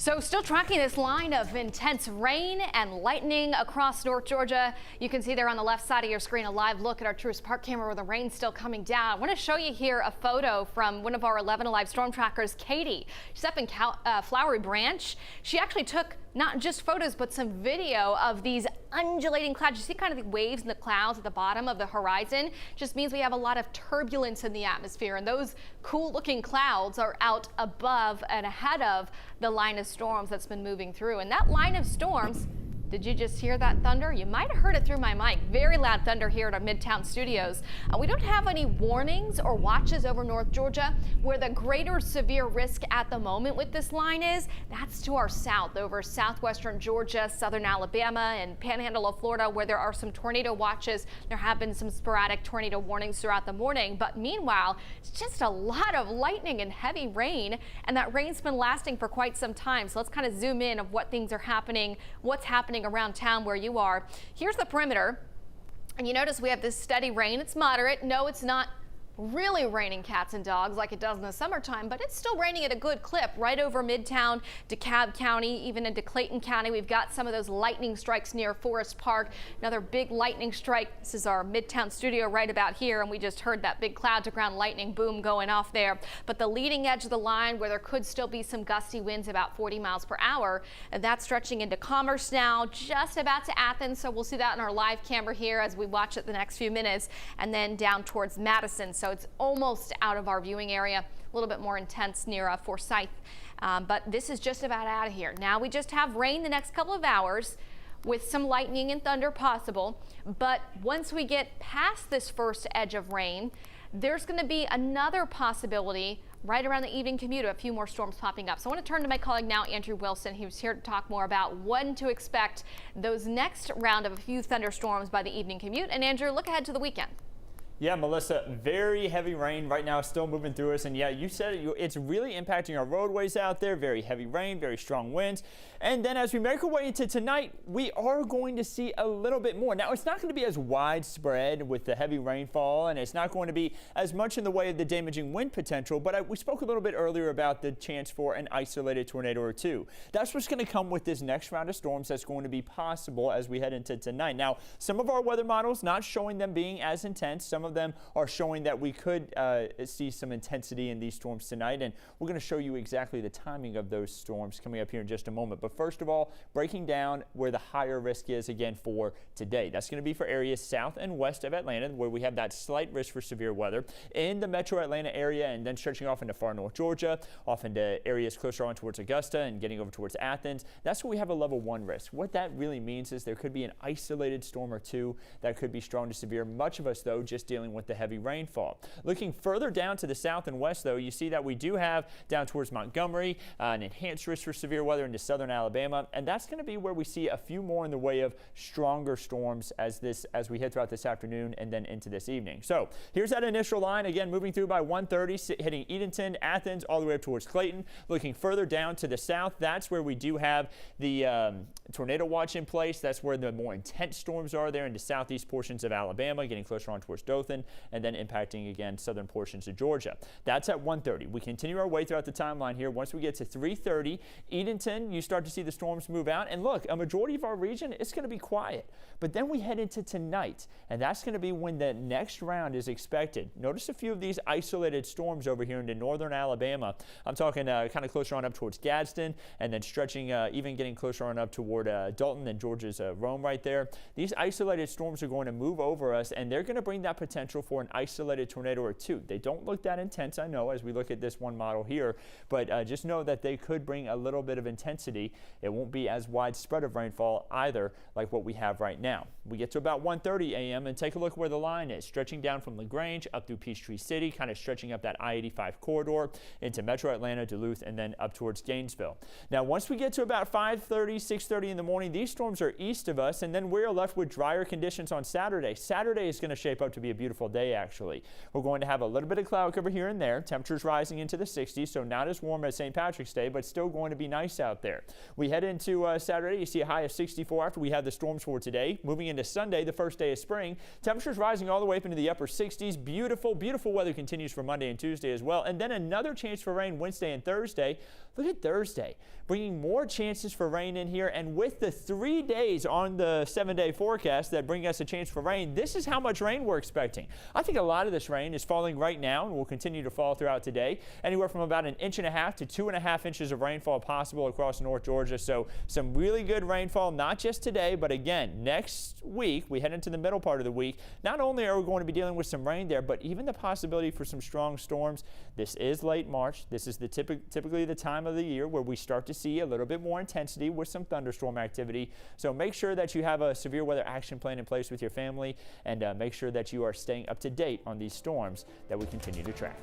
So still tracking this line of intense rain and lightning across North Georgia. You can see there on the left side of your screen a live look at our Truist Park camera where the rain's still coming down. I want to show you here a photo from one of our 11 Alive storm trackers, Katie. She's up in Flowery Branch. She actually took not just photos, but some video of these undulating clouds. You see kind of the waves in the clouds at the bottom of the horizon. Just means we have a lot of turbulence in the atmosphere, and those cool looking clouds are out above and ahead of the line of storms that's been moving through. And that line of storms, did you just hear that thunder? You might have heard it through my mic. Very loud thunder here at our Midtown studios. We don't have any warnings or watches over North Georgia. Where the greater severe risk at the moment with this line is, that's to our south, over southwestern Georgia, southern Alabama, and panhandle of Florida, where there are some tornado watches. There have been some sporadic tornado warnings throughout the morning. But meanwhile, it's just a lot of lightning and heavy rain, and that rain's been lasting for quite some time. So let's kind of zoom in of what things are happening, what's happening around town where you are. Here's the perimeter, and you notice we have this steady rain. It's moderate. No, it's not really raining cats and dogs like it does in the summertime, but it's still raining at a good clip right over Midtown, DeKalb County, even into Clayton County. We've got some of those lightning strikes near Forest Park. Another big lightning strike. This is our Midtown studio right about here, and we just heard that big cloud to ground lightning boom going off there. But the leading edge of the line where there could still be some gusty winds about 40 miles per hour, and that's stretching into Commerce now, just about to Athens. So we'll see that in our live camera here as we watch it the next few minutes, and then down towards Madison. So it's almost out of our viewing area, a little bit more intense near Forsyth. But this is just about out of here. Now we just have rain the next couple of hours with some lightning and thunder possible. But once we get past this first edge of rain, there's going to be another possibility right around the evening commute, a few more storms popping up. So I want to turn to my colleague now, Andrew Wilson. He was here to talk more about when to expect those next round of a few thunderstorms by the evening commute. And Andrew, look ahead to the weekend. Yeah, Melissa, very heavy rain right now, still moving through us. And yeah, you said it, it's really impacting our roadways out there. Very heavy rain, very strong winds. And then as we make our way into tonight, we are going to see a little bit more. Now, it's not going to be as widespread with the heavy rainfall, and it's not going to be as much in the way of the damaging wind potential. But we spoke a little bit earlier about the chance for an isolated tornado or two. That's what's going to come with this next round of storms that's going to be possible as we head into tonight. Now, some of our weather models not showing them being as intense. Some of them are showing that we could see some intensity in these storms tonight, and we're going to show you exactly the timing of those storms coming up here in just a moment. But first of all, breaking down where the higher risk is again for today. That's going to be for areas south and west of Atlanta, where we have that slight risk for severe weather in the metro Atlanta area, and then stretching off into far north Georgia, off into areas closer on towards Augusta and getting over towards Athens. That's where we have a level 1 risk. What that really means is there could be an isolated storm or two that could be strong to severe. Much of us, though, just dealing with the heavy rainfall. Looking further down to the south and west, though, you see that we do have down towards Montgomery an enhanced risk for severe weather into southern Alabama, and that's going to be where we see a few more in the way of stronger storms as we head throughout this afternoon and then into this evening. So here's that initial line again, moving through by 1:30, hitting Edenton, Athens, all the way up towards Clayton. Looking further down to the south, that's where we do have the tornado watch in place. That's where the more intense storms are there into southeast portions of Alabama, getting closer on towards Dothan, and then impacting again southern portions of Georgia. That's at 1:30. We continue our way throughout the timeline here. Once we get to 3:30, Edenton, you start to see the storms move out, and look, a majority of our region is going to be quiet. But then we head into tonight, and that's going to be when the next round is expected. Notice a few of these isolated storms over here into northern Alabama. I'm talking kind of closer on up towards Gadsden, and then stretching, even getting closer on up toward Dalton and Georgia's Rome right there. These isolated storms are going to move over us, and they're going to bring that potential for an isolated tornado or two. They don't look that intense, I know, as we look at this one model here, but just know that they could bring a little bit of intensity. It won't be as widespread of rainfall either like what we have right now. We get to about 1:30 a.m. and take a look where the line is, stretching down from LaGrange up through Peachtree City, kind of stretching up that I-85 corridor into metro Atlanta, Duluth, and then up towards Gainesville. Now, once we get to about 5:30, 6:30 in the morning, these storms are east of us, and then we're left with drier conditions on Saturday. Saturday is going to shape up to be a beautiful beautiful day, actually. We're going to have a little bit of cloud cover here and there. Temperatures rising into the 60s, so not as warm as St. Patrick's Day, but still going to be nice out there. We head into Saturday. You see a high of 64 after we have the storms for today. Moving into Sunday, the first day of spring. Temperatures rising all the way up into the upper 60s. Beautiful, beautiful weather continues for Monday and Tuesday as well. And then another chance for rain Wednesday and Thursday. Look at Thursday, bringing more chances for rain in here. And with the 3 days on the 7-day forecast that bring us a chance for rain, this is how much rain we're expecting. I think a lot of this rain is falling right now and will continue to fall throughout today. Anywhere from about 1.5 inches to 2.5 inches of rainfall possible across North Georgia. So some really good rainfall, not just today, but again, next week, we head into the middle part of the week. Not only are we going to be dealing with some rain there, but even the possibility for some strong storms. This is late March. This is typically the time of the year where we start to see a little bit more intensity with some thunderstorm activity. So make sure that you have a severe weather action plan in place with your family, and make sure that you are staying up to date on these storms that we continue to track.